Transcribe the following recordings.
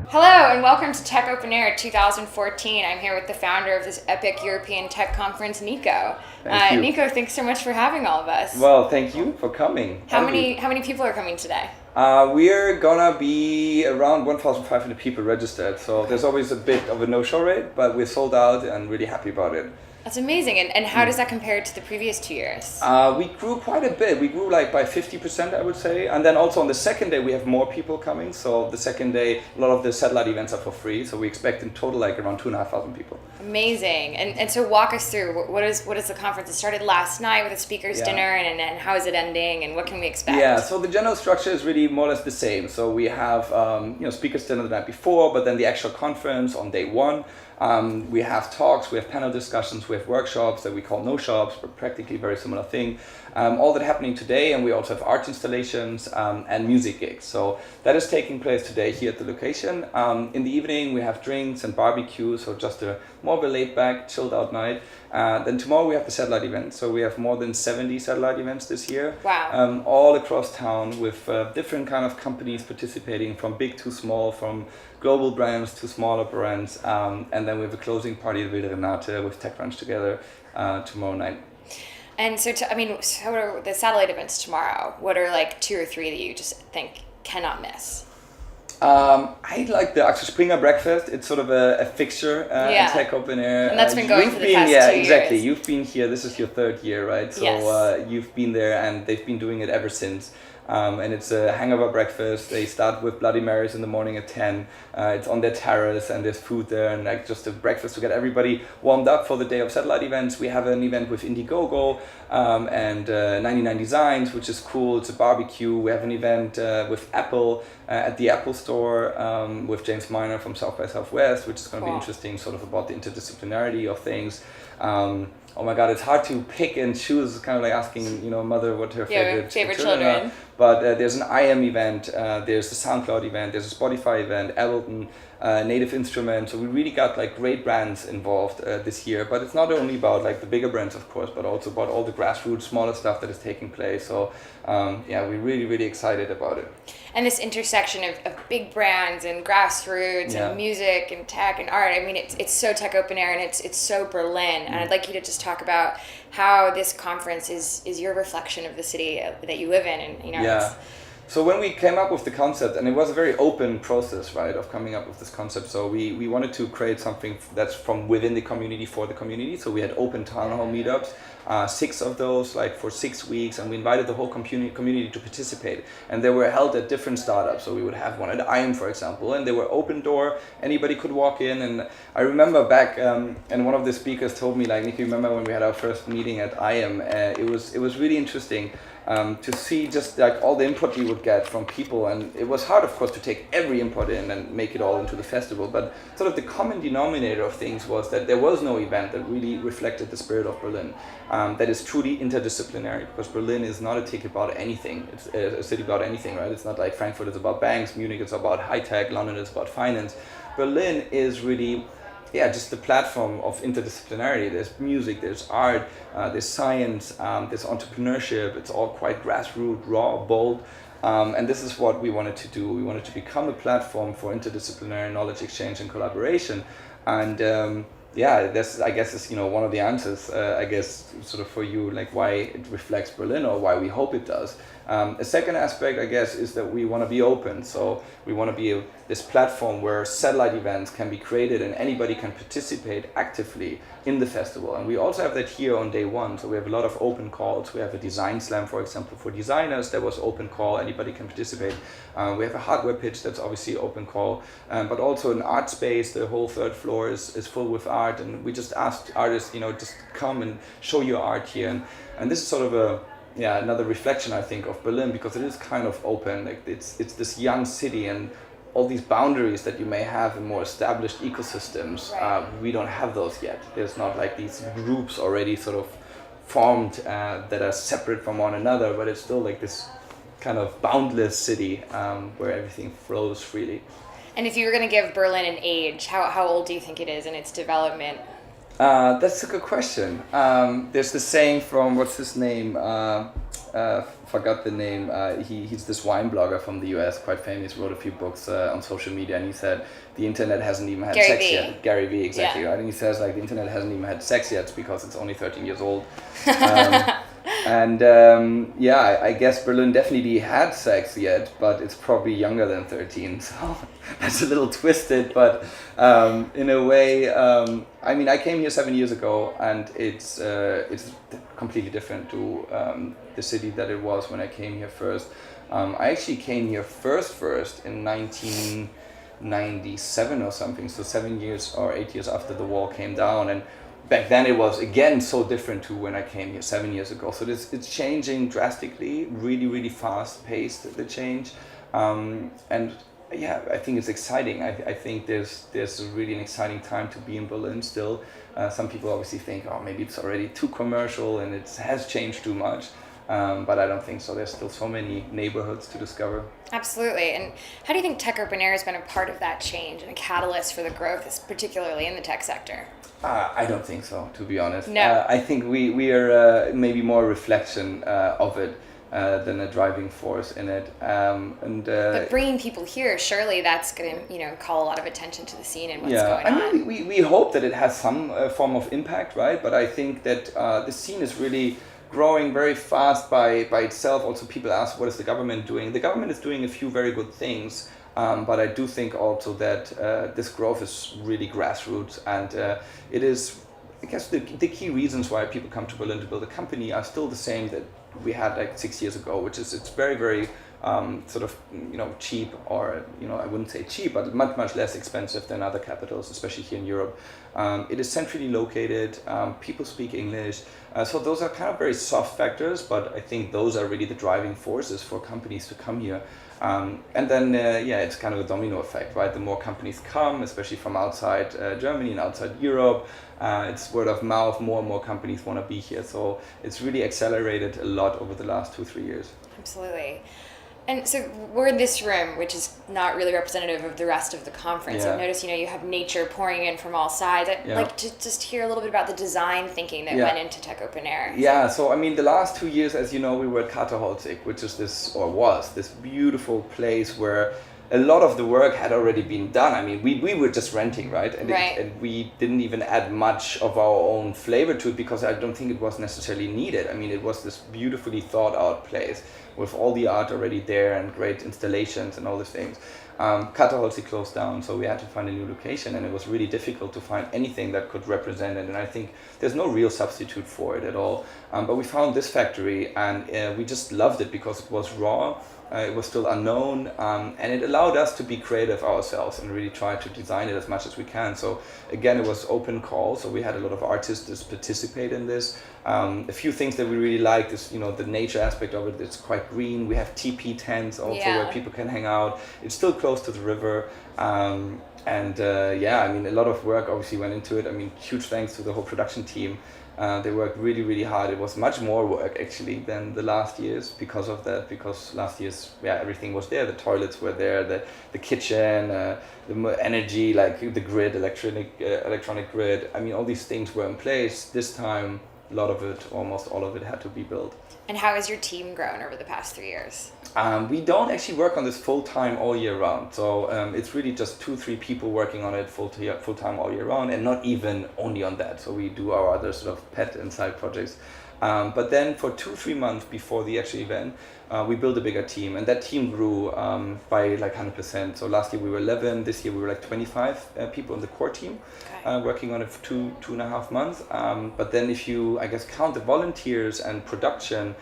Hello and welcome to Tech Open Air 2014. I'm here with the founder of this epic European tech conference, Nico. Thank you. Nico, thanks so much for having all of us. Well, thank you for coming. How many people are coming today? We're gonna be around 1,500 people registered, so there's always a bit of a no-show rate, but we're sold out and really happy about it. That's amazing. And how does that compare to the previous 2 years? We grew quite a bit. We grew like by 50%, I would say. And then also on the second day, we have more people coming. So the second day, a lot of the satellite events are for free. So we expect in total like around 2,500 people. Amazing. And so walk us through, what is the conference? It started last night with a speaker's dinner, and how is it ending, and what can we expect? Yeah, so the general structure is really more or less the same. So we have speakers dinner the night before, but then the actual conference on day one. We have talks, we have panel discussions, we have workshops that we call no shops, but practically very similar thing. All that happening today, and we also have art installations and music gigs. So that is taking place today here at the location. In the evening, we have drinks and barbecue, so just a more of a laid-back, chilled-out night. Then tomorrow we have the satellite event. So we have more than 70 satellite events this year. Wow. All across town with different kind of companies participating, from big to small, from global brands to smaller brands. And then we have a closing party at Wilde Renate with TechCrunch together tomorrow night. And so, so what are the satellite events tomorrow? What are like 2 or 3 that you just think cannot miss? I like the Axel Springer breakfast. It's sort of a fixture in Tech Open Air. And that's been going for the past 2 years. Exactly. You've been here. This is your 3rd year, right? So yes. You've been there, and they've been doing it ever since. And it's a hangover breakfast. They start with Bloody Marys in the morning at 10. It's on their terrace, and there's food there, and like just a breakfast to get everybody warmed up for the day of satellite events. We have an event with Indiegogo and 99 Designs, which is cool. It's a barbecue. We have an event with Apple at the Apple Store with James Miner from South by Southwest, which is going to be interesting, sort of about the interdisciplinarity of things. Oh my God, it's hard to pick and choose. It's kind of like asking, a mother what her favorite children are. But there's an IM event, there's the SoundCloud event, there's a Spotify event, Ableton, Native Instruments. So we really got like great brands involved this year. But it's not only about like the bigger brands, of course, but also about all the grassroots, smaller stuff that is taking place. So we're really, really excited about it. And this intersection of big brands and grassroots and music and tech and art, I mean, it's so Tech Open Air, and it's so Berlin. And I'd like you to just talk about how this conference is your reflection of the city that you live in. And So when we came up with the concept, and it was a very open process, right, of coming up with this concept. So we wanted to create something that's from within the community for the community. So we had open town hall meetups, 6 of those, like for 6 weeks, and we invited the whole community to participate. And they were held at different startups. So we would have one at IM, for example, and they were open door. Anybody could walk in. And I remember back, and one of the speakers told me, like, Nick, you remember when we had our first meeting at IM? It was really interesting. To see just like all the input we would get from people, and it was hard, of course, to take every input in and make it all into the festival, but sort of the common denominator of things was that there was no event that really reflected the spirit of Berlin, that is truly interdisciplinary, because Berlin is not a city about anything. It's a city about anything, right? It's not like Frankfurt is about banks, Munich is about high tech, London is about finance. Berlin is really just the platform of interdisciplinarity. There's music, there's art, there's science, there's entrepreneurship. It's all quite grassroots, raw, bold. And this is what we wanted to do. We wanted to become a platform for interdisciplinary knowledge exchange and collaboration. And this, I guess, is one of the answers, I guess, sort of for you, like why it reflects Berlin, or why we hope it does. A second aspect, I guess, is that we want to be open. So we want to be this platform where satellite events can be created and anybody can participate actively in the festival. And we also have that here on day one. So we have a lot of open calls. We have a design slam, for example, for designers. That was open call. Anybody can participate. We have a hardware pitch that's obviously open call. But also an art space. The whole 3rd floor is full with art. And we just asked artists, just come and show your art here. And this is sort of another reflection, I think, of Berlin, because it is kind of open. Like it's this young city, and all these boundaries that you may have in more established ecosystems, we don't have those yet. There's not like these groups already sort of formed that are separate from one another, but it's still like this kind of boundless city where everything flows freely. And if you were going to give Berlin an age, how old do you think it is in its development? That's a good question. There's the saying from, what's his name? forgot the name. He's this wine blogger from the US, quite famous, wrote a few books on social media, and he said the internet hasn't even had sex yet. Gary Vee, exactly, right? And he says like the internet hasn't even had sex yet because it's only 13 years old. I guess Berlin definitely had sex yet, but it's probably younger than 13, so that's a little twisted, but in a way, I came here 7 years ago, and it's completely different to the city that it was when I came here first. I actually came here first in 1997 or something, so 7 years or 8 years after the wall came down, and back then it was again so different to when I came here 7 years ago. So it's changing drastically, really, really fast paced, the change. I think it's exciting. I think there's really an exciting time to be in Berlin still. Some people obviously think, oh, maybe it's already too commercial and it has changed too much. But I don't think so. There's still so many neighborhoods to discover. Absolutely. And how do you think Tech Open Air has been a part of that change and a catalyst for the growth, particularly in the tech sector? I don't think so, to be honest. No. I think we are maybe more a reflection of it than a driving force in it. But bringing people here, surely that's going to call a lot of attention to the scene and what's going on. We hope that it has some form of impact, right? But I think that the scene is really growing very fast by itself. Also, people ask, what is the government doing? The government is doing a few very good things. But I do think also that this growth is really grassroots, and it is, I guess, the key reasons why people come to Berlin to build a company are still the same that we had like 6 years ago, which is it's very, very cheap, or I wouldn't say cheap, but much less expensive than other capitals, especially here in Europe. It is centrally located. People speak English, so those are kind of very soft factors, but I think those are really the driving forces for companies to come here. It's kind of a domino effect, right? The more companies come, especially from outside Germany and outside Europe, it's word of mouth, more and more companies want to be here. So it's really accelerated a lot over the last 2-3 years. Absolutely. And so we're in this room, which is not really representative of the rest of the conference. Yeah. I've noticed, you have nature pouring in from all sides. I'd like to just hear a little bit about the design thinking that went into Tech Open Air. Yeah, so the last 2 years, as you know, we were at Katerholzig, which is was this beautiful place where a lot of the work had already been done. We were just renting, right? And we didn't even add much of our own flavor to it because I don't think it was necessarily needed. It was this beautifully thought out place with all the art already there and great installations and all these things. Katerholzig closed down, so we had to find a new location, and it was really difficult to find anything that could represent it. And I think there's no real substitute for it at all. But we found this factory, and we just loved it because it was raw. It was still unknown, and it allowed us to be creative ourselves and really try to design it as much as we can. So again, it was open call, so we had a lot of artists participate in this. A few things that we really liked is, the nature aspect of it. It's quite green. We have TP tents also where people can hang out. It's still close to the river. A lot of work obviously went into it. Huge thanks to the whole production team. They worked really, really hard. It was much more work actually than the last years because of that. Because last year's, everything was there. The toilets were there, the kitchen, the energy, like the grid, electronic grid. All these things were in place. This time, a lot of it, almost all of it, had to be built. And how has your team grown over the past 3 years? We don't actually work on this full time all year round. So it's really just 2-3 people working on it full time all year round, and not even only on that. So we do our other sort of pet and side projects. But then for 2-3 months before the actual event, we built a bigger team, and that team grew by like 100%. So last year we were 11, this year we were like 25 people in the core team, working on it for 2.5 months. But then if you, I guess, count the volunteers and production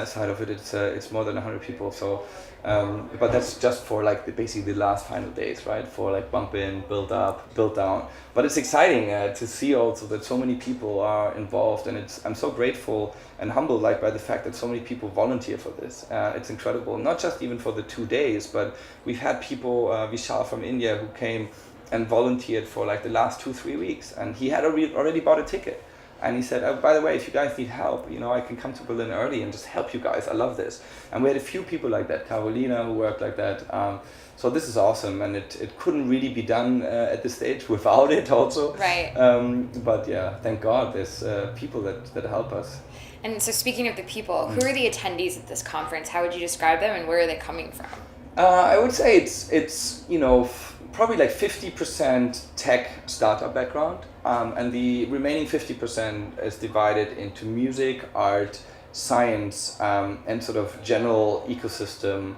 side of it, it's more than 100 people. So, but that's just for like basically the last final days, right? For like bump in, build up, build down. But it's exciting to see also that so many people are involved, and I'm so grateful and humbled by the fact that so many people volunteer for this. It's incredible, not just even for the 2 days, but we've had people, Vishal from India, who came and volunteered for like the last 2-3 weeks, and he had already bought a ticket. And he said, oh, by the way, if you guys need help, I can come to Berlin early and just help you guys. I love this. And we had a few people like that, Carolina, who worked like that. So this is awesome, and it couldn't really be done at this stage without it also. Right. But yeah, thank God there's people that help us. And so speaking of the people, who are the attendees at this conference? How would you describe them and where are they coming from? I would say it's probably like 50% tech startup background, and the remaining 50% is divided into music, art, science, and sort of general ecosystem,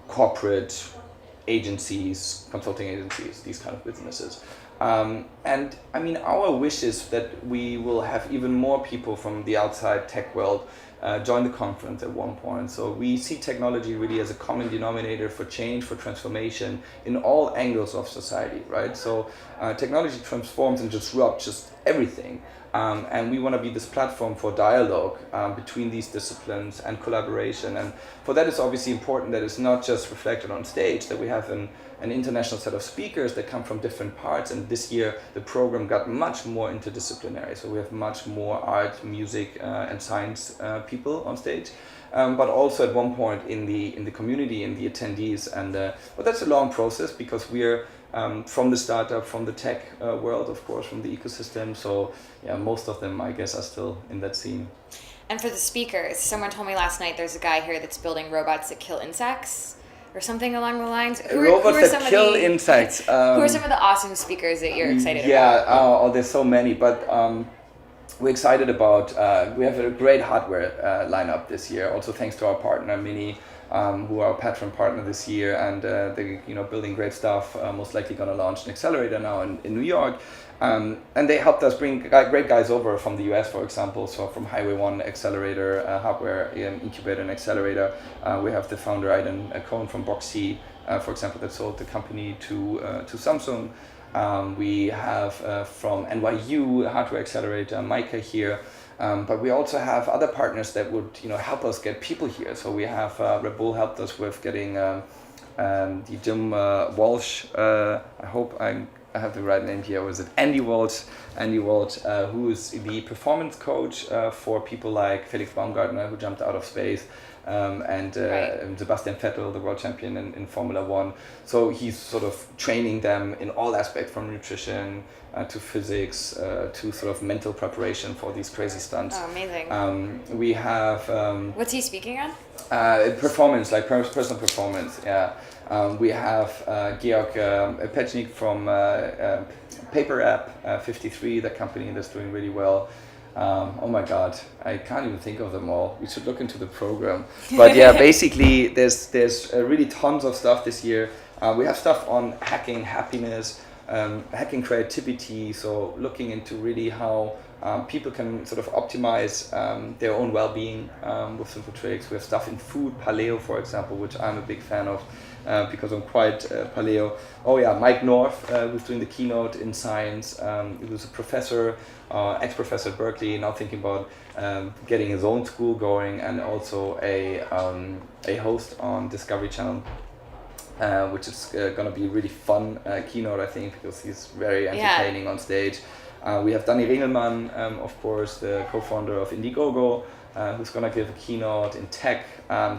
corporate agencies, consulting agencies, these kind of businesses. And I mean, our wish is that we will have even more people from the outside tech world join the conference at one point. So we see technology really as a common denominator for change, for transformation in all angles of society, right? So technology transforms and disrupts just everything. And we want to be this platform for dialogue between these disciplines and collaboration. And for that, it's obviously important that it's not just reflected on stage, that we have an international set of speakers that come from different parts. And this year, the program got much more interdisciplinary. So we have much more art, music, and science people on stage. But also at one point in the community, in the attendees. And but that's a long process because we're from the startup, from the tech world, of course, from the ecosystem. So yeah, most of them, I guess, are still in that scene. And for the speakers, someone told me last night there's a guy here that's building robots that kill insects or something along the lines. Robots that kill insects. Who are some of the awesome speakers that you're excited about? Yeah, there's so many, but we're excited about, we have a great hardware lineup this year, also thanks to our partner, Mini, who are our patron partner this year, and they're building great stuff, most likely going to launch an accelerator now in New York. And they helped us bring great guys over from the US, for example, so from Highway 1 Accelerator, hardware, incubator and accelerator. We have the founder, Aidan Cohen from Boxy, for example, that sold the company to Samsung. We have from NYU Hardware Accelerator, Micah here. But we also have other partners that would help us get people here. So we have Red Bull helped us with getting the Jim Walsh, I hope I have the right name here, was it Andy Walsh, who is the performance coach for people like Felix Baumgartner, who jumped out of space, and Sebastian Vettel, the world champion in Formula One. So he's sort of training them in all aspects, from nutrition to physics to sort of mental preparation for these crazy stunts. Oh, amazing. We have... what's he speaking on? Performance, like personal performance, yeah. We have Georg Pechnik from Paper App 53, the company that's doing really well. Oh my God, I can't even think of them all. We should look into the program. But yeah, basically there's really tons of stuff this year. We have stuff on hacking happiness, hacking creativity, so looking into really how people can sort of optimize their own well-being with simple tricks. We have stuff in food, paleo, for example, which I'm a big fan of because I'm quite paleo. Oh yeah, Mike North, who's doing the keynote in science. He was a professor, ex-professor at Berkeley, now thinking about getting his own school going, and also a host on Discovery Channel. Which is going to be a really fun keynote, I think, because he's very entertaining on stage. We have Danny Ringelmann, of course, the co-founder of Indiegogo, who's going to give a keynote in tech.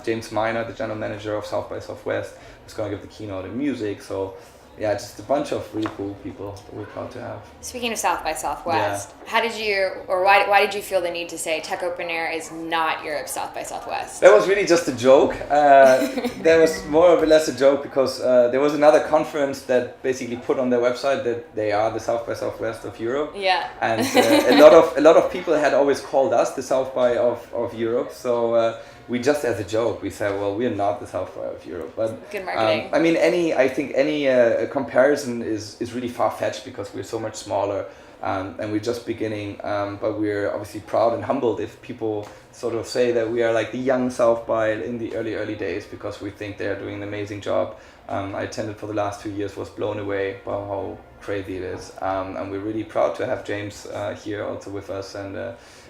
James Miner, the general manager of South by Southwest, who's going to give the keynote in music. So yeah, just a bunch of really cool people that we're proud to have. Speaking of South by Southwest, how did you, or why did you feel the need to say Tech Open Air is not Europe's South by Southwest? That was really just a joke. That was more or less a joke because there was another conference that basically put on their website that they are the South by Southwest of Europe. Yeah. And a lot of people had always called us the South by of Europe. So we just, as a joke, we said, well, we're not the South by of Europe. But good marketing. I mean, any comparison is really far-fetched because we're so much smaller. And we're just beginning, but we're obviously proud and humbled if people sort of say that we are like the young South by in the early days, because we think they're doing an amazing job. I attended for the last 2 years, was blown away by how crazy it is. And we're really proud to have James here also with us and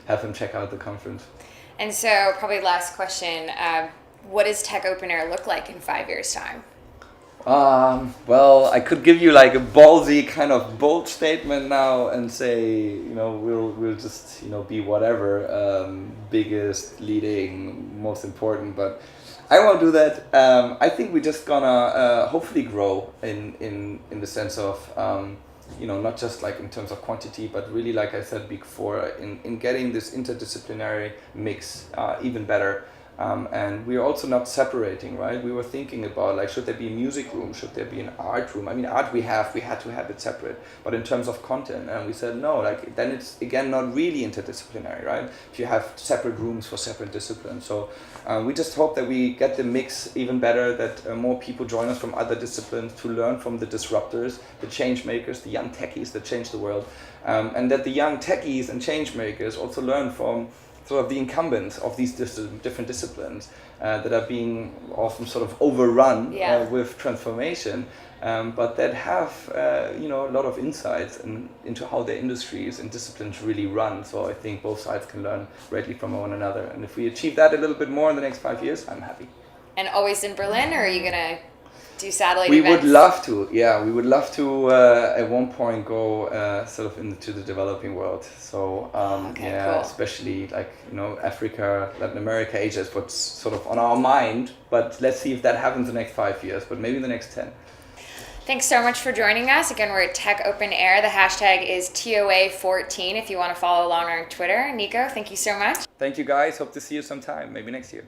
have him check out the conference. And so probably last question, what does Tech Open Air look like in 5 years' time? Well, I could give you like a ballsy kind of bold statement now and say, we'll just, be whatever, biggest, leading, most important, but I won't do that. I think we're just gonna hopefully grow in the sense of not just like in terms of quantity, but really, like I said before, in getting this interdisciplinary mix even better. And we are also not separating, right? We were thinking about like, should there be a music room? Should there be an art room? I mean, art we had to have it separate, but in terms of content, and we said no, like then it's again not really interdisciplinary, right? If you have separate rooms for separate disciplines. So we just hope that we get the mix even better, that more people join us from other disciplines to learn from the disruptors, the change makers, the young techies that change the world, and that the young techies and change makers also learn from sort of the incumbents of these different disciplines that are being often sort of overrun with transformation, but that have a lot of insights into how their industries and disciplines really run. So I think both sides can learn greatly from one another, and if we achieve that a little bit more in the next 5 years, I'm happy. And always in Berlin, or are you gonna do satellite we events? would love to, we would love to at one point go sort of into the developing world. So cool. especially like Africa, Latin America, Asia is what's sort of on our mind, but let's see if that happens in the next 5 years, but maybe in the next 10. Thanks so much for joining us. Again, we're at Tech Open Air. The hashtag is TOA14 if you want to follow along on Twitter. Nico, thank you so much. Thank you guys. Hope to see you sometime, maybe next year.